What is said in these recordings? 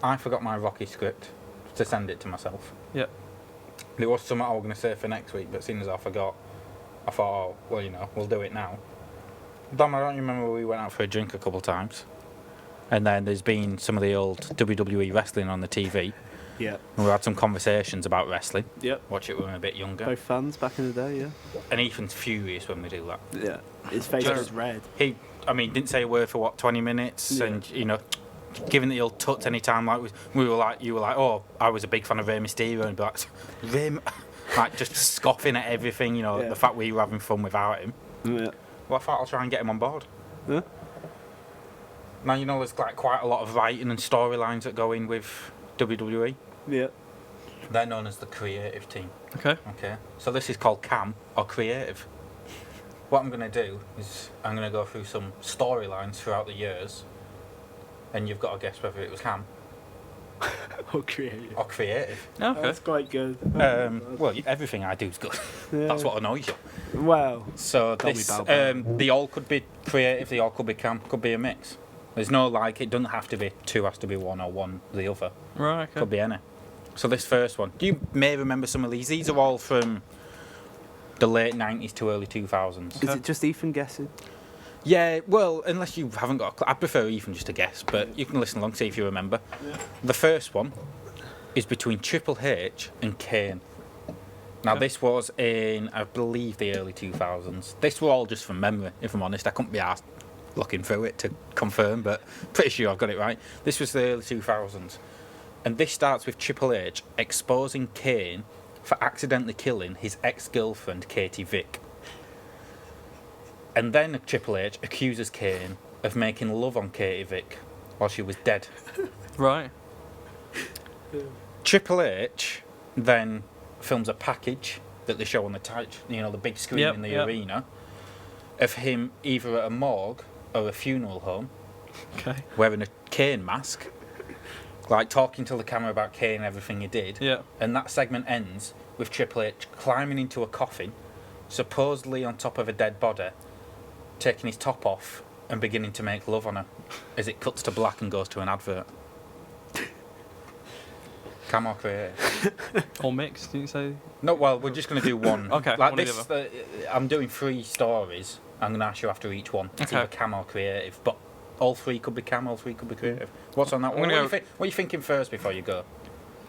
I forgot my Rocky script to send it to myself. Yep. There was something I was going to say for next week, but seeing as I forgot, I thought, oh, well, we'll do it now. Dom, I don't remember we went out for a drink a couple of times. And then there's been some of the old WWE wrestling on the TV. Yeah. And we had some conversations about wrestling. Yep. Watch it when we were a bit younger. Both fans back in the day, yeah. And Ethan's furious when we do that. Yeah. His face Just- was red. He didn't say a word for 20 minutes, Yeah. and giving the old tuts any time, like you were like, oh, I was a big fan of Rey Mysterio, and be like, like just scoffing at everything, Yeah. the fact we were having fun without him. Yeah. Well, I thought I'll try and get him on board. Huh? Now there's like quite a lot of writing and storylines that go in with WWE. Yeah. They're known as the creative team. Okay. Okay, so this is called CAM, or creative. What I'm going to do is I'm going to go through some storylines throughout the years, and you've got to guess whether it was CAM Oh, creative. or creative. Okay. That's quite good. Well, everything I do is good. Yeah. That's what annoys you. Wow. So Call me this, Balbo. the all could be creative, the all could be CAM, could be a mix. There's no it doesn't have to be two, has to be one, or one the other. Right. Okay. Could be any. So this first one, you may remember some of these. These are all from the late 90s to early 2000s. Is it just Ethan guessing? Yeah, well, unless you haven't got I prefer even just a guess, but you can listen along, see if you remember. Yeah. The first one is between Triple H and Kane. Now, this was in, I believe, the early 2000s. This were all just from memory, if I'm honest. I couldn't be asked looking through it to confirm, but pretty sure I've got it right. This was the early 2000s. And this starts with Triple H exposing Kane for accidentally killing his ex-girlfriend, Katie Vick. And then Triple H accuses Kane of making love on Katie Vick while she was dead. Right. Triple H then films a package that they show on the big screen in the arena, of him either at a morgue or a funeral home, Okay. wearing a Kane mask, like talking to the camera about Kane and everything he did. Yeah. And that segment ends with Triple H climbing into a coffin, supposedly on top of a dead body, taking his top off and beginning to make love on her, as it cuts to black and goes to an advert. Cam or creative? Or mixed, didn't you say? No, well, we're just going to do one. Okay, Like one or this, the I'm doing 3 stories. I'm going to ask you after each one. It's Okay. either cam or creative, but all 3 could be cam, all 3 could be creative. What's on that I'm one? gonna What are you thinking first before you go?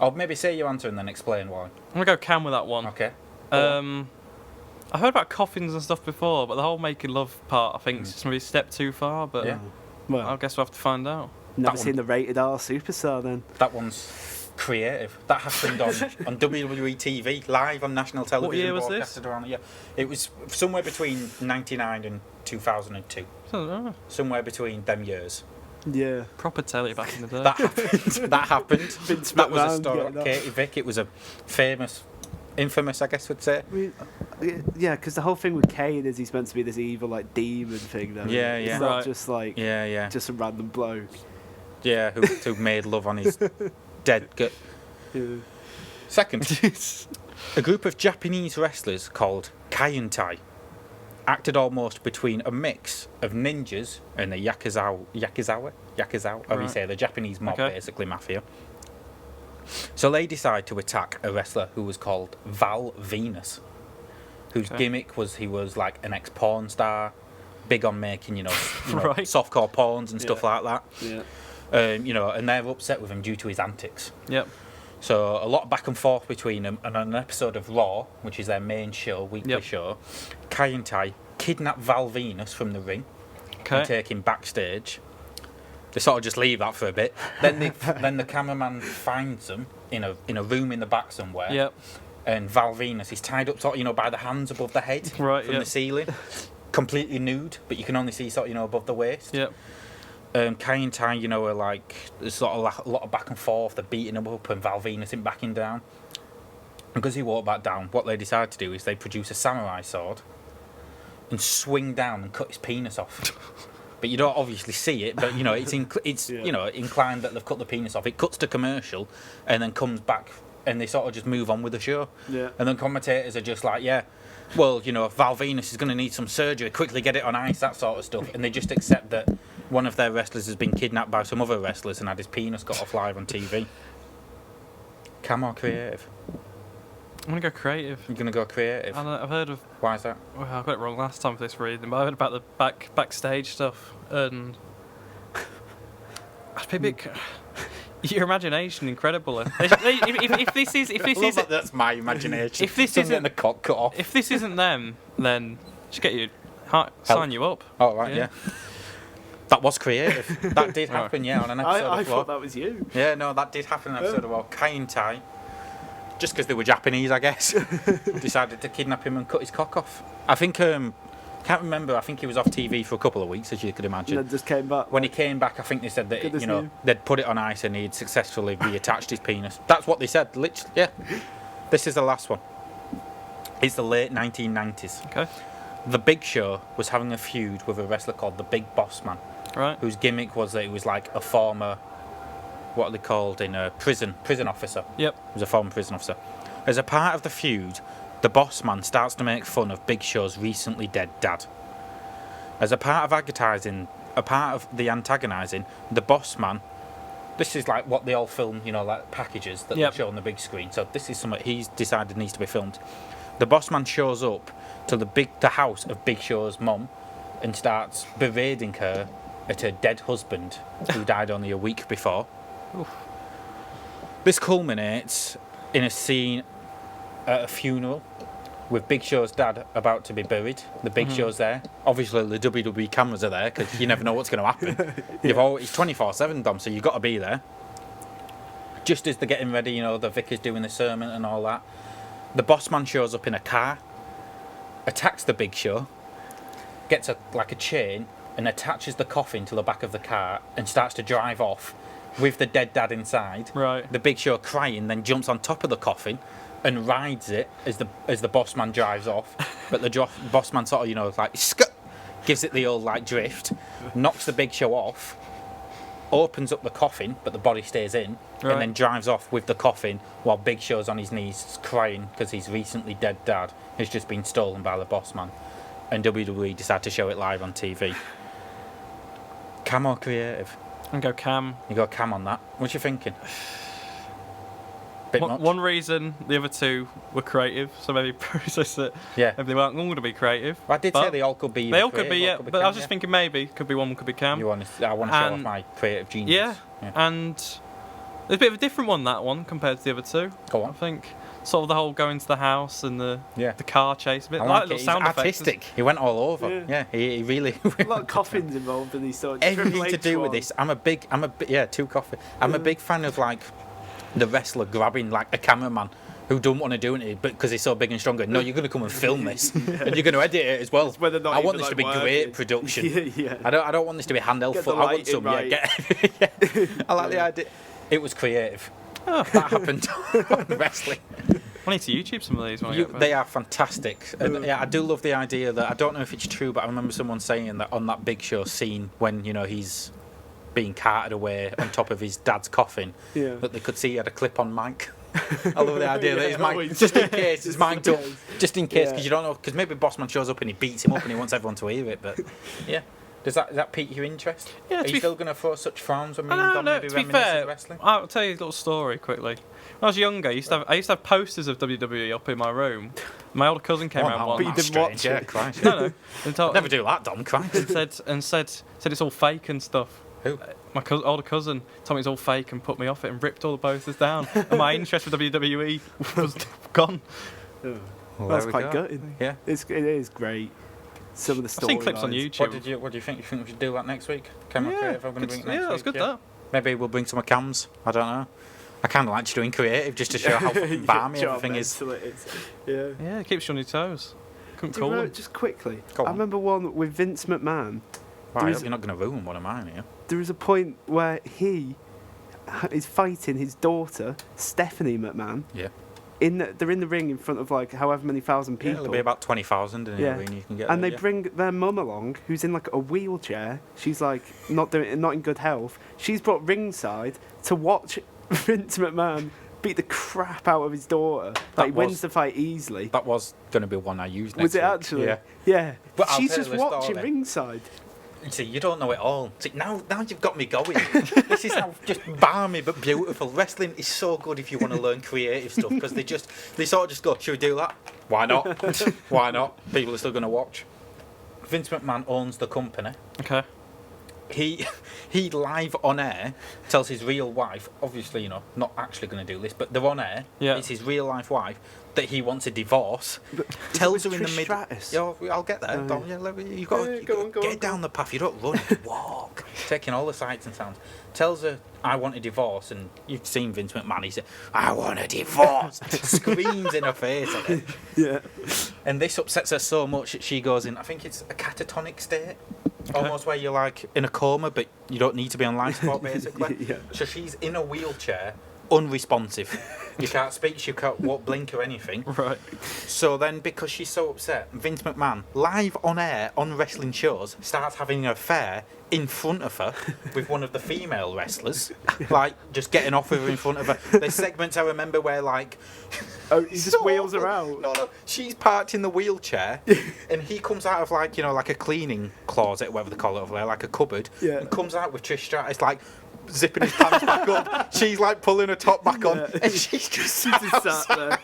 Or maybe say your answer and then explain why. I'm gonna go Cam with that one. Okay. I heard about coffins and stuff before, but the whole making love part, I think, is just maybe a step too far. But Yeah. Well, I guess we'll have to find out. never that seen the Rated R Superstar then. That one's creative. That happened on WWE TV, live on national television. year was this? broadcasted around the year. It was somewhere between 99 and 2002. So, Somewhere between them years. Yeah. proper telly back in the day. That happened. That happened. Vince That was a McMahon story. getting that. Katie Vick. It was a infamous, I guess we'd say. I mean, yeah, because the whole thing with Kane is he's meant to be this evil, like, demon thing, though. Yeah, It's yeah. not Right. just, like, Yeah. just a random bloke. Yeah, who made love on his dead gut. Yeah. Second, a group of Japanese wrestlers called Kaientai acted almost between a mix of ninjas and the Yakuza, how do you Right. say, the Japanese mob, Okay. basically mafia. So they decide to attack a wrestler who was called Val Venus, whose Okay. gimmick was he was like an ex-porn star, big on making, Right. softcore porns and stuff Yeah. like that. Yeah. And they're upset with him due to his antics. Yep. So a lot of back and forth between them, and on an episode of Raw, which is their main show, weekly Yep. show, Kaientai kidnap Val Venus from the ring and Okay. take him backstage. They sort of just leave that for a bit. Then the cameraman finds them in a room in the back somewhere. Yep. And Val Venus is tied up sort of, by the hands above the head Right, from yep. the ceiling, completely nude, but you can only see sort of, above the waist. Yep. Kaientai, are like, there's sort of a lot of back and forth. They're beating him up, and Val Venus isn't backing down. Because he walked back down, what they decide to do is they produce a samurai sword and swing down and cut his penis off. But you don't obviously see it. But it's Yeah. inclined that they've cut the penis off. It cuts to commercial, and then comes back, and they sort of just move on with the show. Yeah. And then commentators are just like, yeah, well, Val Venus is going to need some surgery. Quickly get it on ice, that sort of stuff. And they just accept that one of their wrestlers has been kidnapped by some other wrestlers and had his penis cut off live on TV. Cam or creative? I'm gonna go creative. You're gonna go creative. I've heard of. Why is that? Well, I got it wrong last time for this reading, but I heard about the backstage stuff and. I'd be a bit. Your imagination, incredible. If this is That's my imagination. If this Someone isn't- getting a cock cut off. if this isn't them, then just get you sign you up. Oh right, yeah. That was creative. That did Right. happen, yeah, on an episode I of Raw. thought that was you. Yeah, no, that did happen in an episode of Raw. Kai and Tai, just because they were Japanese, I guess, decided to kidnap him and cut his cock off. I think, can't remember, I think he was off TV for a couple of weeks, as you could And imagine. then just came back. When he came back, I think they said that, Goodness you know, me. they'd put it on ice and he'd successfully reattached his penis. That's what they said, literally, yeah. This is the last one. It's the late 1990s. Okay. The Big Show was having a feud with a wrestler called the Big Boss Man, Right. whose gimmick was that he was like a former, what are they called in a prison officer. Yep. He was a former prison officer. As a part of the feud, the Boss Man starts to make fun of Big Show's recently dead dad. As a part of the antagonising, the Boss Man, this is like what they all film, you know, like packages that Yep. they show on the big screen. So this is something he's decided needs to be filmed. The Boss Man shows up to the house of Big Show's mum and starts berating her at her dead husband, who died only a week before. Oof. This culminates in a scene at a funeral with Big Show's dad about to be buried. The Big Show's there. Obviously, the WWE cameras are there because you never know what's going to happen. It's 24/7, Dom, so you've got to be there. Just as they're getting ready, you know, the vicar's doing the sermon and all that, the Boss Man shows up in a car, attacks the Big Show, gets a chain and attaches the coffin to the back of the car and starts to drive off with the dead dad inside. Right. The Big Show crying, then jumps on top of the coffin and rides it as the Boss Man drives off. But the Boss Man sort of, you know, like gives it the old like drift, knocks the Big Show off, opens up the coffin, but the body stays in, Right. and then drives off with the coffin while Big Show's on his knees crying because his recently dead dad has just been stolen by the Boss Man. And WWE decided to show it live on TV. Cam or creative? And go Cam. You got Cam on that. What you thinking? Bit much? One reason the other two were creative, so maybe process it. Yeah. Maybe they weren't going to be creative. I did but say they all could be. They either all could be, creative or yeah. could be But I Cam, was just thinking maybe could be one could be Cam. I want to show off And- my creative genius. Yeah. And there's a bit of a different one, that one, compared to the other two. Go I on. think sort of the whole going to the house and the Yeah. car chase, a bit I like like it. little He's sound effects. artistic. He went all over. Yeah. Yeah, he really. A lot of coffins involved in these stories. Everything Triple to H do with one. this. Two coffee. I'm a big fan of like the wrestler grabbing like a cameraman who don't want to do anything, but because he's so big and strong. No, you're going to come and film this, and you're going to edit it as well. It's whether or not I even, want this like, to be working. great production. yeah. I don't want this to be handheld Get foot. the I want lighting some. right. Yeah, yeah. I like the idea. It was creative. Oh. That happened on wrestling. I need to YouTube some of these when I get back. They are fantastic. And, yeah, I do love the idea that I don't know if it's true, but I remember someone saying that on that Big Show scene when he's being carted away on top of his dad's coffin, Yeah. that they could see he had a clip-on mic. I love the idea that his Yeah, mic, always. just in case, his Just mic in up, case. just in case, because Yeah. you don't know, because maybe Bossman shows up and he beats him up and he wants everyone to hear it. But yeah, does that pique your interest? Yeah, Are to you be still going to throw such forms when me I and don't Dom know, maybe to be reminisce fair, of wrestling? I'll tell you a little story quickly. When I was younger, I used to have posters of WWE up in my room. My older cousin came around that once. you that's didn't watch strange, it. Yeah, Christ. No. And told, Never do that, Dom. Christ. and said it's all fake and stuff. Who? My older cousin told me it's all fake and put me off it and ripped all the posters down. And my interest with WWE was gone. Oh. Well, That's there we quite go. gutting. Yeah. It is great. Some of the I've stories. seen clips on YouTube. What do you think? You think we should do that next week? Camera Yeah, creative. I'm going to good- bring it next yeah, that's week. good. That. Maybe we'll bring some cams. I don't know. I kind of like just doing creative just to show how fucking balmy everything is. Yeah. Yeah, it keeps you on your toes. Couldn't Do you call remember, them. just quickly, Go I on. remember one with Vince McMahon. Right, I There hope is- you're not going to ruin one of mine here. There is a point where he is fighting his daughter, Stephanie McMahon. Yeah. They're in the ring in front of like however many thousand Yeah, people. it'll be about 20,000 in Yeah. the arena you can get and there, they yeah. bring their mum along, who's in like a wheelchair. She's like not in good health. She's brought ringside to watch Vince McMahon beat the crap out of his daughter. Like he wins the fight easily. That was going to be one I used next Was it week. actually? Yeah. Yeah. But I'll She's tell just you the watching story. ringside. See, you don't know it all. See, now you've got me going. This is how just balmy but beautiful. Wrestling is so good if you want to learn creative stuff because they sort of just go, should we do that? Why not? Why not? People are still going to watch. Vince McMahon owns the company. Okay. He live on air tells his real wife, obviously, you know, not actually going to do this, but they're on air. Yeah. It's his real life wife that he wants a divorce. Tells her in the Trish middle. Stratus? Yeah, I'll get there. Don't, yeah, you've got to go on, get down the path. You don't run, you walk. Taking all the sights and sounds. Tells her, I want a divorce, and you've seen Vince McMahon. He said, I want a divorce. Screams in her face at it. Yeah. And this upsets her so much that she goes in, I think it's a catatonic state. Almost where you're like in a coma, but you don't need to be on life support, basically. Yeah. So she's in a wheelchair, unresponsive. You can't speak, she can't walk, blink or anything. Right. So then, because she's so upset, Vince McMahon, live on air on wrestling shows, starts having an affair in front of her with one of the female wrestlers. Like, just getting off with her in front of her. There's segments I remember where, like... Oh, he just wheels her out. No. She's parked in the wheelchair, and he comes out of, like, you know, like a cleaning closet, whatever they call it over there, like a cupboard, Yeah. and comes out with Trish Stratus, like... zipping his pants back up, she's like pulling her top back on, and she's just sat sat there.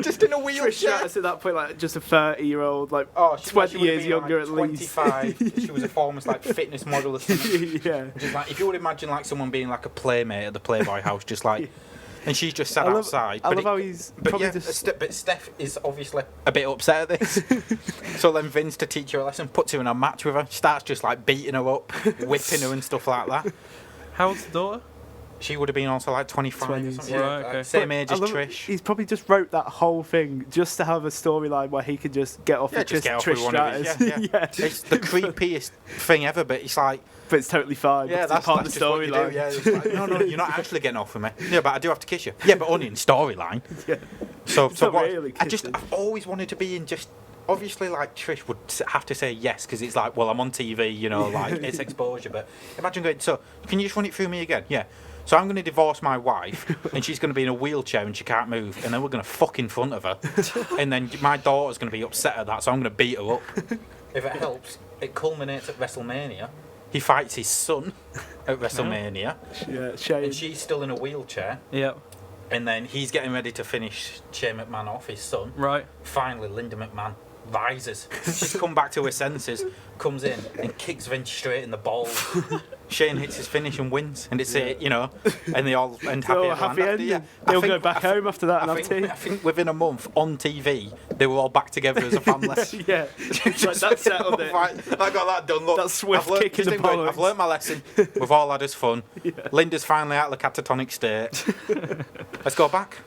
just in a Trish wheelchair. Stratus at that point, like just a 30-year-old, like She 20 would have years been, younger like, at least. 25. She was a former like fitness model or something. Yeah. Just like if you would imagine like someone being like a playmate at the Playboy house, just like, and she's just sat outside. I love how he's But probably yeah, just. but Steph is obviously a bit upset at this. So then Vince, to teach her a lesson, puts her in a match with her, starts just like beating her up, whipping her and stuff like that. How old's the daughter? She would have been also like 25 or 20s. something. Right, Yeah, okay. same But age I as love- Trish. He's probably just wrote that whole thing just to have a storyline where he could just get off with Just get off Trish with one of his. Stratus. Yeah. It's the creepiest thing ever, but it's like, But it's totally fine. yeah, because that's it's part just of the what you do. storyline. Yeah, it's like, no, you're not actually getting off with me. Yeah, but I do have to kiss you. Yeah, but only in storyline. Yeah. So It's not what? really kissing. I've always wanted to be in just. Obviously, like Trish would have to say yes because it's like, well, I'm on TV, you know, like it's exposure. But imagine going. So, can you just run it through me again? Yeah. So I'm going to divorce my wife, and she's going to be in a wheelchair and she can't move, and then we're going to fuck in front of her, and then my daughter's going to be upset at that, so I'm going to beat her up. If it helps, it culminates at WrestleMania. He fights his son at WrestleMania, Yeah, Shane. and she's still in a wheelchair. Yeah. And then he's getting ready to finish Shane McMahon off, his son. Right. Finally, Linda McMahon rises. She's come back to her senses, comes in and kicks Vince straight in the balls. Shane hits his finish and wins, and it's it, you know. And they all end happy. Oh, ever happy after, ending. yeah. They'll I think- go back home after that and I have think, tea. I think within a month on TV, they were all back together as a family. Yeah, it's like that settled it. Right, I got that done. Look, That swift I've learned, kick in the just think, I've bollocks. learned my lesson. We've all had us fun. Linda's finally out of the catatonic state. Let's go back.